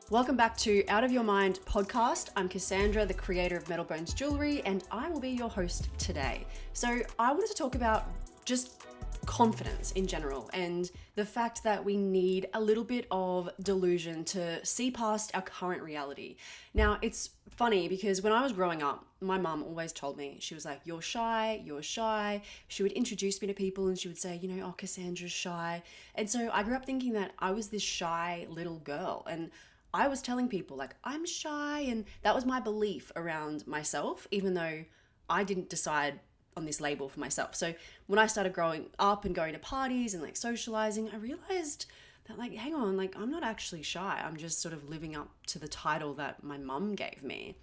Welcome back to Out of Your Mind podcast. I'm Cassandra, the creator of Metal Bones Jewellery, and I will be your host today. So I wanted to talk about just confidence in general and the fact that we need a little bit of delusion to see past our current reality. Now, it's funny because when I was growing up, my mum always told me, she was like, you're shy, you're shy. She would introduce me to people and she would say, oh, Cassandra's shy. And so I grew up thinking that I was this shy little girl, and I was telling people like I'm shy, and that was my belief around myself, even though I didn't decide on this label for myself. So when I started growing up and going to parties and like socializing, I realized that like, hang on, like I'm not actually shy. I'm just sort of living up to the title that my mum gave me.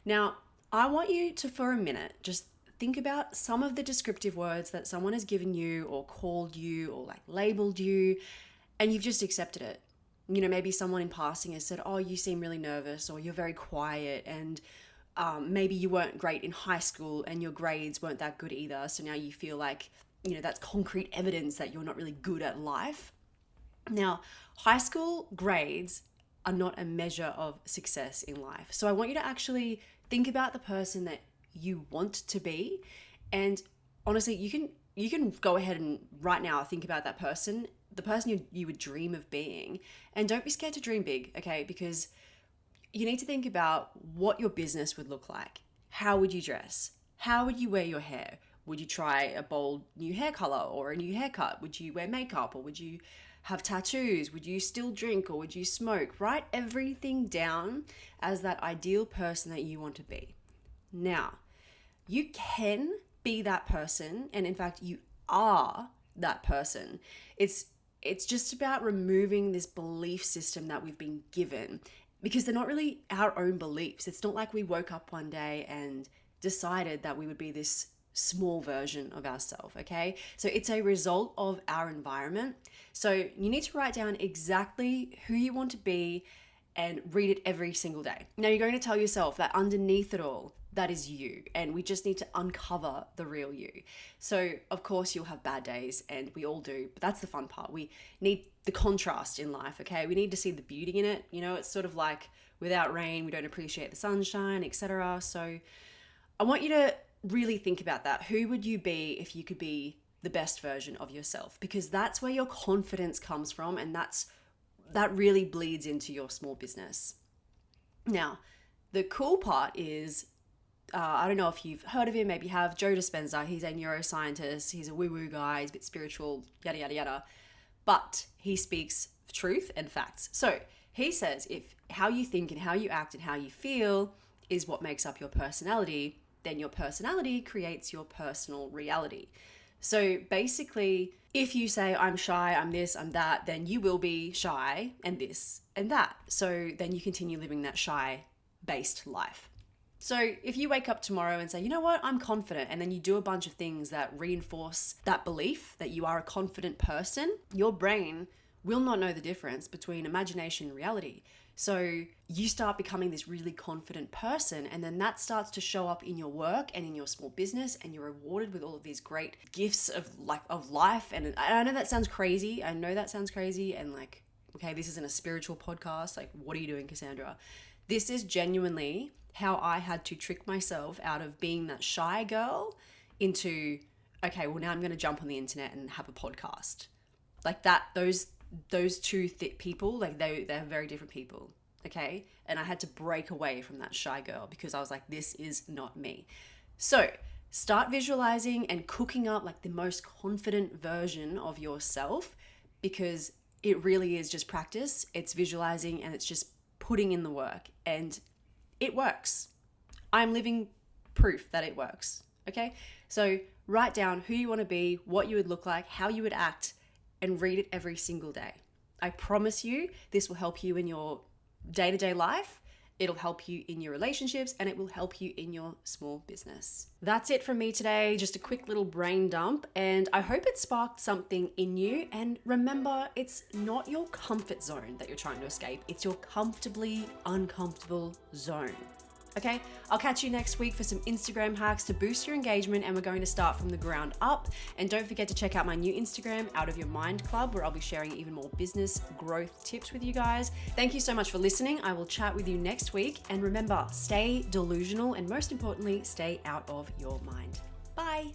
Now, I want you to, for a minute, just think about some of the descriptive words that someone has given you or called you or like labeled you, and you've just accepted it. Maybe someone in passing has said, oh, you seem really nervous, or you're very quiet, and maybe you weren't great in high school and your grades weren't that good either. So now you feel like, that's concrete evidence that you're not really good at life. Now, high school grades are not a measure of success in life. So I want you to actually think about the person that you want to be. And honestly, you can go ahead and right now think about that person, the person you would dream of being. And don't be scared to dream big, okay? Because you need to think about what your business would look like. How would you dress? How would you wear your hair? Would you try a bold new hair color or a new haircut? Would you wear makeup, or would you have tattoos? Would you still drink, or would you smoke? Write everything down as that ideal person that you want to be. Now, you can be that person, and in fact, you are that person. It's just about removing this belief system that we've been given, because they're not really our own beliefs. It's not like we woke up one day and decided that we would be this small version of ourselves, okay? So it's a result of our environment. So you need to write down exactly who you want to be and read it every single day. Now you're going to tell yourself that underneath it all, that is you, and we just need to uncover the real you. So of course you'll have bad days, and we all do, but that's the fun part. We need the contrast in life, okay? We need to see the beauty in it. It's sort of like without rain, we don't appreciate the sunshine, etc. So I want you to really think about that. Who would you be if you could be the best version of yourself? Because that's where your confidence comes from, and that really bleeds into your small business. Now, the cool part is, I don't know if you've heard of him, maybe you have, Joe Dispenza. He's a neuroscientist. He's a woo-woo guy. He's a bit spiritual, yada, yada, yada. But he speaks truth and facts. So he says if how you think and how you act and how you feel is what makes up your personality, then your personality creates your personal reality. So basically, if you say, I'm shy, I'm this, I'm that, then you will be shy and this and that. So then you continue living that shy-based life. So if you wake up tomorrow and say, you know what, I'm confident, and then you do a bunch of things that reinforce that belief that you are a confident person, your brain will not know the difference between imagination and reality. So you start becoming this really confident person, and then that starts to show up in your work and in your small business, and you're rewarded with all of these great gifts of life. And I know that sounds crazy. And like, okay, this isn't a spiritual podcast. Like, what are you doing, Cassandra? This is genuinely how I had to trick myself out of being that shy girl into, okay, well now I'm going to jump on the internet and have a podcast. Like that, those two people, like they're very different people, okay? And I had to break away from that shy girl because I was like, this is not me. So start visualizing and cooking up like the most confident version of yourself, because it really is just practice. It's visualizing, and it's just putting in the work, and it works. I'm living proof that it works, okay? So write down who you want to be, what you would look like, how you would act, and read it every single day. I promise you, this will help you in your day-to-day life. It'll help you in your relationships, and it will help you in your small business. That's it from me today. Just a quick little brain dump, and I hope it sparked something in you. And remember, it's not your comfort zone that you're trying to escape. It's your comfortably uncomfortable zone. Okay, I'll catch you next week for some Instagram hacks to boost your engagement, and we're going to start from the ground up. And don't forget to check out my new Instagram, Out of Your Mind Club, where I'll be sharing even more business growth tips with you guys. Thank you so much for listening. I will chat with you next week. And remember, stay delusional and most importantly, stay out of your mind. Bye.